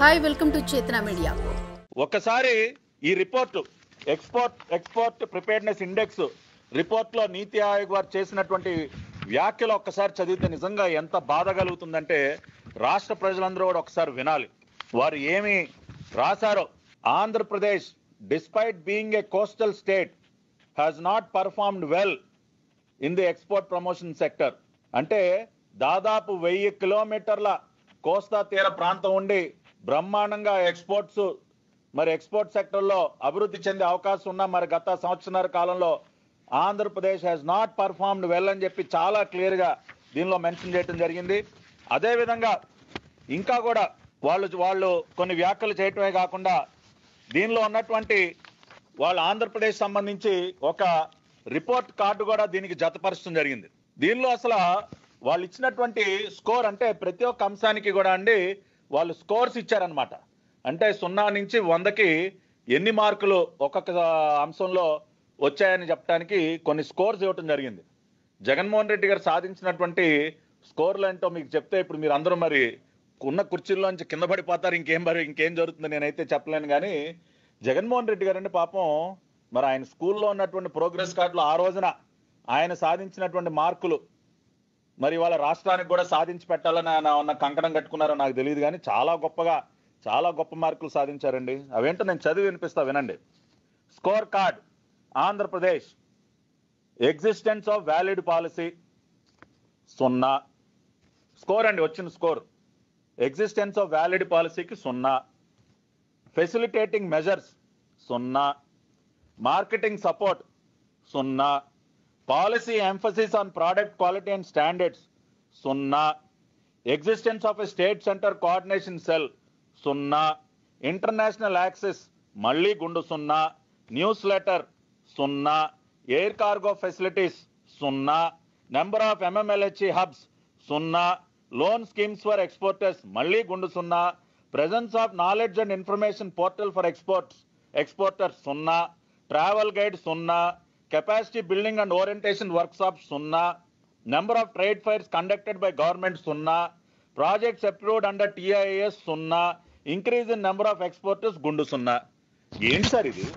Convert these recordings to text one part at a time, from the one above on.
Hi welcome to చేతన media. ఒక్కసారి ఈ రిపోర్టు ఎక్స్పోర్ట్ ప్రిపేర్నెస్ ఇండెక్స్ రిపోర్ట్లో నీతి ఆయోగ్ వారు చేసినటువంటి వ్యాఖ్యలు ఒక్కసారి చదివితే నిజంగా ఎంత బాధ కలుగుతుందంటే రాష్ట్ర ప్రజలందరూ కూడా ఒకసారి వినాలి. వారు ఏమి రాశారో. Andhra Pradesh despite being a coastal state has not performed well in the export promotion sector. అంటే దాదాపు 1000 కిలోమీటర్ల కోస్తా తీర ప్రాంతం ఉండి బ్రహ్మాండంగా ఎక్స్పోర్ట్ సెక్టర్లో అభివృద్ధి చెందే అవకాశం ఉన్న మరి గత సంవత్సరాల కాలంలో Andhra Pradesh has not performed well అని చెప్పి చాలా క్లియర్గా దీనిలో మెన్షన్ చేయడం జరిగింది. అదేవిధంగా ఇంకా కూడా వాళ్ళు కొన్ని వ్యాఖ్యలు చేయటమే కాకుండా దీనిలో ఉన్నటువంటి వాళ్ళు ఆంధ్రప్రదేశ్ సంబంధించి ఒక రిపోర్ట్ కార్డు కూడా దీనికి జతపరచడం జరిగింది. దీనిలో అసలు వాళ్ళు ఇచ్చినటువంటి స్కోర్ అంటే ప్రతి ఒక్క అంశానికి కూడా వాళ్ళు స్కోర్స్ ఇచ్చారనమాట. అంటే 0 నుంచి 100కి ఎన్ని మార్కులు ఒక్కొక్క అంశంలో వచ్చాయని చెప్పడానికి కొన్ని స్కోర్స్ ఇవ్వటం జరిగింది. జగన్మోహన్ రెడ్డి గారు సాధించినటువంటి స్కోర్లు ఏంటో మీకు చెప్తే ఇప్పుడు మీరు అందరూ మరి ఉన్న కుర్చీల్లోంచి కింద పడిపోతారు. ఇంకేం జరుగుతుందో నేనైతే చెప్పలేను. కానీ జగన్మోహన్ రెడ్డి గారు పాపం మరి ఆయన స్కూల్లో ఉన్నటువంటి ప్రోగ్రెస్ కార్డులో ఆ రోజున ఆయన సాధించినటువంటి మార్కులు మరి వాళ్ళ రాష్ట్రానికి కూడా సాధించి పెట్టాలని ఉన్న కంకణం కట్టుకున్నారో నాకు తెలియదు. కానీ చాలా గొప్ప మార్కులు సాధించారండి. అవేంటో నేను చదివి వినిపిస్తా, వినండి. Score card Andhra Pradesh existence of valid policy 0. Score అండి, వచ్చిన స్కోర్. ఎగ్జిస్టెన్స్ ఆఫ్ వ్యాలిడ్ పాలసీకి 0. Facilitating measures 0. Marketing support 0. Policy emphasis on product quality and standards 0. Existence of a state centre coordination cell 0. International access మళ్ళీ గుండు 0. Newsletter 0. Air cargo facilities 0. Number of MMLHE hubs 0. Loan schemes for exporters మళ్ళీ గుండు 0. Presence of knowledge and information portal for exporters 0. Travel guide 0. Capacity building and orientation workshops 0. Number of trade fires conducted by government 0. Projects approved under TIAS 0. Increase in number of exporters గుండు 0. ఏంటి sir ఇది?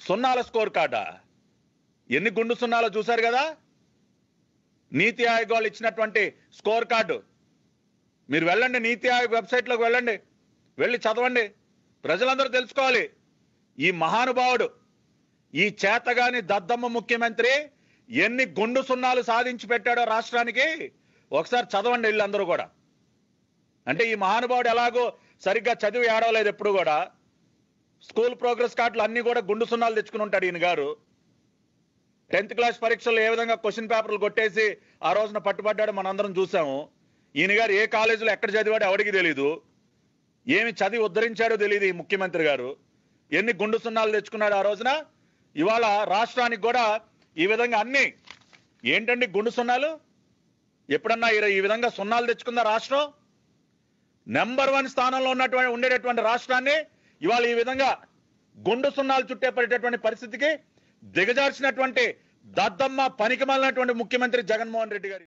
0 score కార్డా? ఎన్ని గుండు 0 చూశారు కదా. నీతి ఆయోగ్ వాళ్ళు ఇచ్చినటువంటి score card మీరు వెళ్ళండి, నీతి ఆయోగ్ వెబ్సైట్లోకి వెళ్ళి చదవండి. ప్రజలందరూ తెలుసుకోవాలి ఈ మహానుభావుడు, ఈ చేతగాని దద్దమ్మ ముఖ్యమంత్రి ఎన్ని గుండు 0 సాధించి పెట్టాడో రాష్ట్రానికి ఒకసారి చదవండి వీళ్ళు అందరూ కూడా. అంటే ఈ మహానుభావుడు ఎలాగో సరిగ్గా చదివి ఏడవలేదు. ఎప్పుడు కూడా స్కూల్ ప్రోగ్రెస్ కార్డులు అన్ని కూడా గుండు 0 తెచ్చుకుని ఉంటాడు ఈయన గారు. 10th క్లాస్ పరీక్షల్లో ఏ విధంగా క్వశ్చన్ పేపర్లు కొట్టేసి ఆ రోజున పట్టుబడ్డాడో మనందరం చూసాము. ఈయన గారు ఏ కాలేజీలో ఎక్కడ చదివాడో ఎవరికి తెలీదు, ఏమి చదివి ఉద్ధరించాడో తెలియదు ఈ ముఖ్యమంత్రి గారు. ఎన్ని గుండు 0 తెచ్చుకున్నాడు ఆ రోజున. ఇవాళ రాష్ట్రానికి కూడా ఈ విధంగా అన్ని ఏంటండి గుండు 0? ఎప్పుడన్నా ఈ విధంగా 0 తెచ్చుకుందా రాష్ట్రం? నెంబర్ 1 స్థానంలో ఉండేటటువంటి రాష్ట్రాన్ని ఇవాళ ఈ విధంగా గుండు 0 చుట్టేపడేటటువంటి పరిస్థితికి దిగజార్చినటువంటి దద్దమ్మ పనికిమాలినటువంటి ముఖ్యమంత్రి జగన్మోహన్ రెడ్డి గారు.